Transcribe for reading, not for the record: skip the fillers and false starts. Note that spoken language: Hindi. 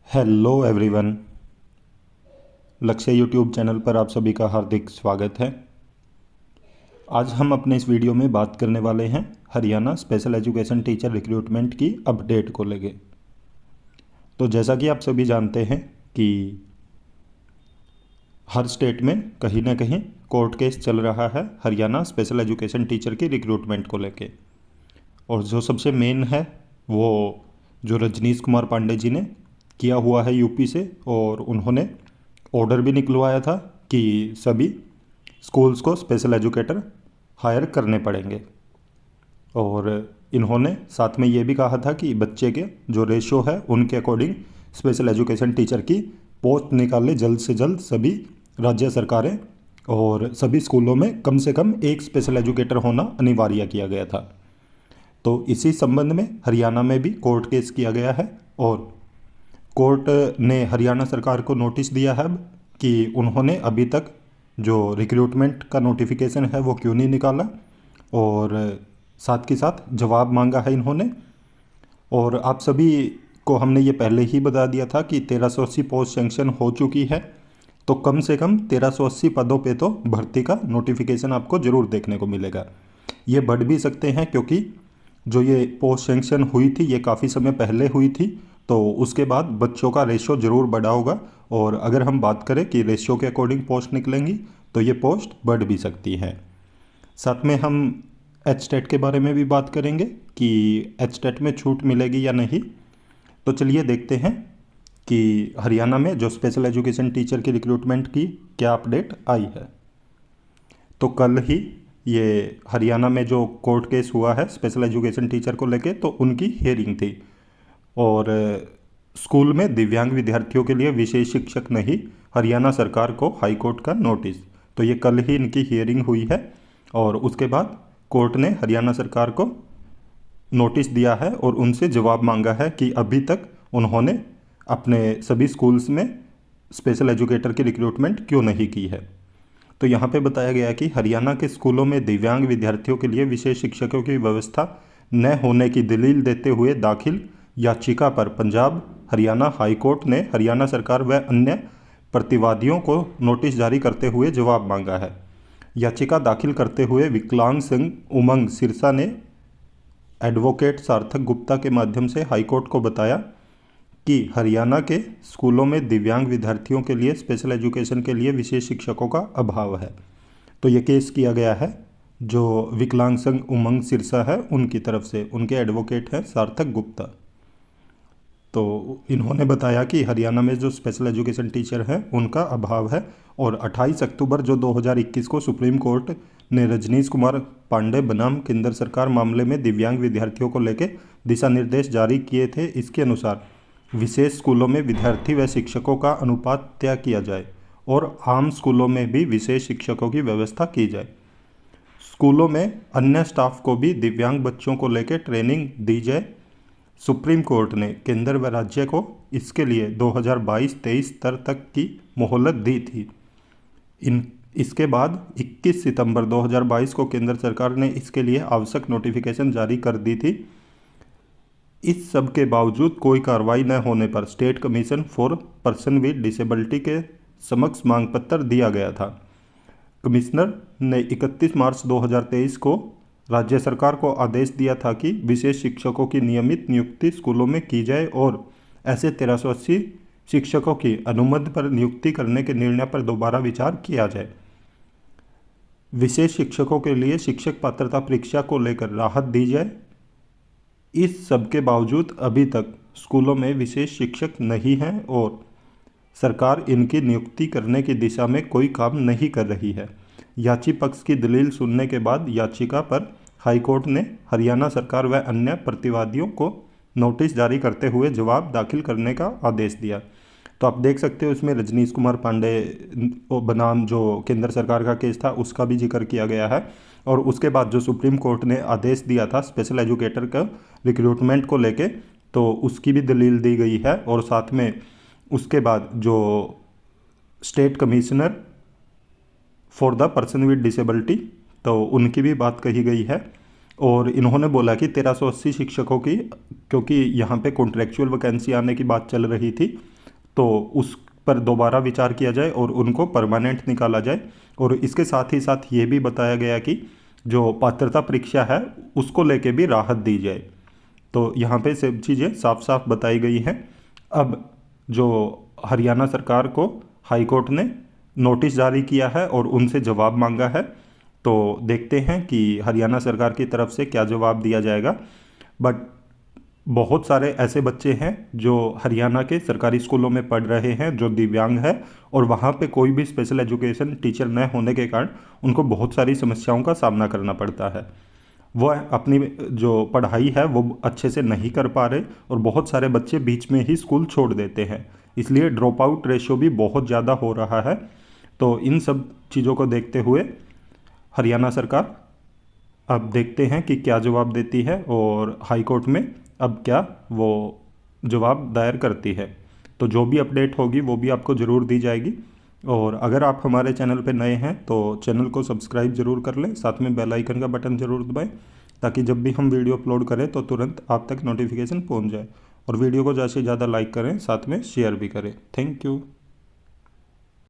Hello everyone. लक्ष्य यूट्यूब चैनल पर आप सभी का हार्दिक स्वागत है। आज हम अपने इस वीडियो में बात करने वाले हैं Haryana special education teacher recruitment की अपडेट को लेके। तो जैसा कि आप सभी जानते हैं कि हर स्टेट में कहीं ना कहीं कोर्ट केस चल रहा है हरियाणा स्पेशल एजुकेशन टीचर की रिक्रूटमेंट को लेके। और जो सबसे मेन है वो जो रजनीश कुमार पांडे जी ने किया हुआ है यूपी से, और उन्होंने ऑर्डर भी निकलवाया था कि सभी स्कूल्स को स्पेशल एजुकेटर हायर करने पड़ेंगे। और इन्होंने साथ में ये भी कहा था कि बच्चे के जो रेशो है उनके अकॉर्डिंग स्पेशल एजुकेशन टीचर की पोस्ट निकाले जल्द से जल्द सभी राज्य सरकारें, और सभी स्कूलों में कम से कम एक स्पेशल एजुकेटर होना अनिवार्य किया गया था। तो इसी संबंध में हरियाणा में भी कोर्ट केस किया गया है, और कोर्ट ने हरियाणा सरकार को नोटिस दिया है कि उन्होंने अभी तक जो रिक्रूटमेंट का नोटिफिकेशन है वो क्यों नहीं निकाला, और साथ के साथ जवाब मांगा है इन्होंने। और आप सभी को हमने ये पहले ही बता दिया था कि 1380 पोस्ट सेंक्शन हो चुकी है, तो कम से कम 1380 पदों पे तो भर्ती का नोटिफिकेशन आपको ज़रूर देखने को मिलेगा। ये बढ़ भी सकते हैं क्योंकि जो ये पोस्ट सेंक्शन हुई थी ये काफ़ी समय पहले हुई थी, तो उसके बाद बच्चों का रेशो ज़रूर बढ़ा होगा। और अगर हम बात करें कि रेशो के अकॉर्डिंग पोस्ट निकलेंगी तो ये पोस्ट बढ़ भी सकती हैं। साथ में हम एचटेट के बारे में भी बात करेंगे कि एचटेट में छूट मिलेगी या नहीं। तो चलिए देखते हैं कि हरियाणा में जो स्पेशल एजुकेशन टीचर की रिक्रूटमेंट की क्या अपडेट आई है। तो कल ही ये हरियाणा में जो कोर्ट केस हुआ है स्पेशल एजुकेशन टीचर को लेके, तो उनकी हियरिंग थी। और स्कूल में दिव्यांग विद्यार्थियों के लिए विशेष शिक्षक नहीं, हरियाणा सरकार को हाई कोर्ट का नोटिस। तो ये कल ही इनकी हियरिंग हुई है, और उसके बाद कोर्ट ने हरियाणा सरकार को नोटिस दिया है और उनसे जवाब मांगा है कि अभी तक उन्होंने अपने सभी स्कूल्स में स्पेशल एजुकेटर की रिक्रूटमेंट क्यों नहीं की है। तो यहाँ पे बताया गया कि हरियाणा के स्कूलों में दिव्यांग विद्यार्थियों के लिए विशेष शिक्षकों की व्यवस्था न होने की दलील देते हुए दाखिल याचिका पर पंजाब हरियाणा हाई कोर्ट ने हरियाणा सरकार व अन्य प्रतिवादियों को नोटिस जारी करते हुए जवाब मांगा है। याचिका दाखिल करते हुए विकलांग संघ उमंग सिरसा ने एडवोकेट सार्थक गुप्ता के माध्यम से हाईकोर्ट को बताया कि हरियाणा के स्कूलों में दिव्यांग विद्यार्थियों के लिए स्पेशल एजुकेशन के लिए विशेष शिक्षकों का अभाव है। तो ये केस किया गया है जो विकलांग संघ उमंग सिरसा है उनकी तरफ से, उनके एडवोकेट हैं सार्थक गुप्ता। तो इन्होंने बताया कि हरियाणा में जो स्पेशल एजुकेशन टीचर हैं उनका अभाव है, और 28 अक्टूबर जो 2021 को सुप्रीम कोर्ट ने रजनीश कुमार पांडे बनाम केंद्र सरकार मामले में दिव्यांग विद्यार्थियों को लेकर दिशा निर्देश जारी किए थे। इसके अनुसार विशेष स्कूलों में विद्यार्थी व शिक्षकों का अनुपात तय किया जाए और आम स्कूलों में भी विशेष शिक्षकों की व्यवस्था की जाए। स्कूलों में अन्य स्टाफ को भी दिव्यांग बच्चों को लेकर ट्रेनिंग दी जाए। सुप्रीम कोर्ट ने केंद्र व राज्य को इसके लिए 2022-23 स्तर तक की मोहलत दी थी। इसके बाद 21 सितंबर 2022 को केंद्र सरकार ने इसके लिए आवश्यक नोटिफिकेशन जारी कर दी थी। इस सब के बावजूद कोई कार्रवाई न होने पर state commission for person with disability के समक्ष मांग पत्र दिया गया था। कमिश्नर ने 31 मार्च 2023 को राज्य सरकार को आदेश दिया था कि विशेष शिक्षकों की नियमित नियुक्ति स्कूलों में की जाए और ऐसे 1380 शिक्षकों की अनुमति पर नियुक्ति करने के निर्णय पर दोबारा विचार किया जाए। विशेष शिक्षकों के लिए शिक्षक पात्रता परीक्षा को लेकर राहत दी जाए। इस सब के बावजूद अभी तक स्कूलों में विशेष शिक्षक नहीं हैं और सरकार इनकी नियुक्ति करने की दिशा में कोई काम नहीं कर रही है। याची पक्ष की दलील सुनने के बाद याचिका पर हाईकोर्ट ने हरियाणा सरकार व अन्य प्रतिवादियों को नोटिस जारी करते हुए जवाब दाखिल करने का आदेश दिया। तो आप देख सकते हो इसमें रजनीश कुमार पांडे बनाम जो केंद्र सरकार का केस था उसका भी जिक्र किया गया है, और उसके बाद जो सुप्रीम कोर्ट ने आदेश दिया था स्पेशल एजुकेटर का रिक्रूटमेंट को लेके, तो उसकी भी दलील दी गई है। और साथ में उसके बाद जो state commissioner for the person with disability, तो उनकी भी बात कही गई है। और इन्होंने बोला कि 1380 शिक्षकों की, क्योंकि यहाँ पे कॉन्ट्रेक्चुअल वैकेंसी आने की बात चल रही थी, तो उस पर दोबारा विचार किया जाए और उनको परमानेंट निकाला जाए। और इसके साथ ही साथ ये भी बताया गया कि जो पात्रता परीक्षा है उसको लेके भी राहत दी जाए। तो यहाँ पे सब चीज़ें साफ साफ बताई गई हैं। अब जो हरियाणा सरकार को हाई कोर्ट ने नोटिस जारी किया है और उनसे जवाब मांगा है, तो देखते हैं कि हरियाणा सरकार की तरफ से क्या जवाब दिया जाएगा। बट बहुत सारे ऐसे बच्चे हैं जो हरियाणा के सरकारी स्कूलों में पढ़ रहे हैं जो दिव्यांग है, और वहाँ पे कोई भी स्पेशल एजुकेशन टीचर न होने के कारण उनको बहुत सारी समस्याओं का सामना करना पड़ता है। वह अपनी जो पढ़ाई है वो अच्छे से नहीं कर पा रहे और बहुत सारे बच्चे बीच में ही स्कूल छोड़ देते हैं, इसलिए ड्रॉप आउट रेशियो भी बहुत ज़्यादा हो रहा है। तो इन सब चीज़ों को देखते हुए हरियाणा सरकार अब देखते हैं कि क्या जवाब देती है और हाई कोर्ट में अब क्या वो जवाब दायर करती है। तो जो भी अपडेट होगी वो भी आपको ज़रूर दी जाएगी। और अगर आप हमारे चैनल पर नए हैं तो चैनल को सब्सक्राइब ज़रूर कर लें, साथ में बेल आइकन का बटन ज़रूर दबाएं ताकि जब भी हम वीडियो अपलोड करें तो तुरंत आप तक नोटिफिकेशन पहुंच जाए। और वीडियो को ज़्यादा से ज़्यादा लाइक करें, साथ में शेयर भी करें। Thank you.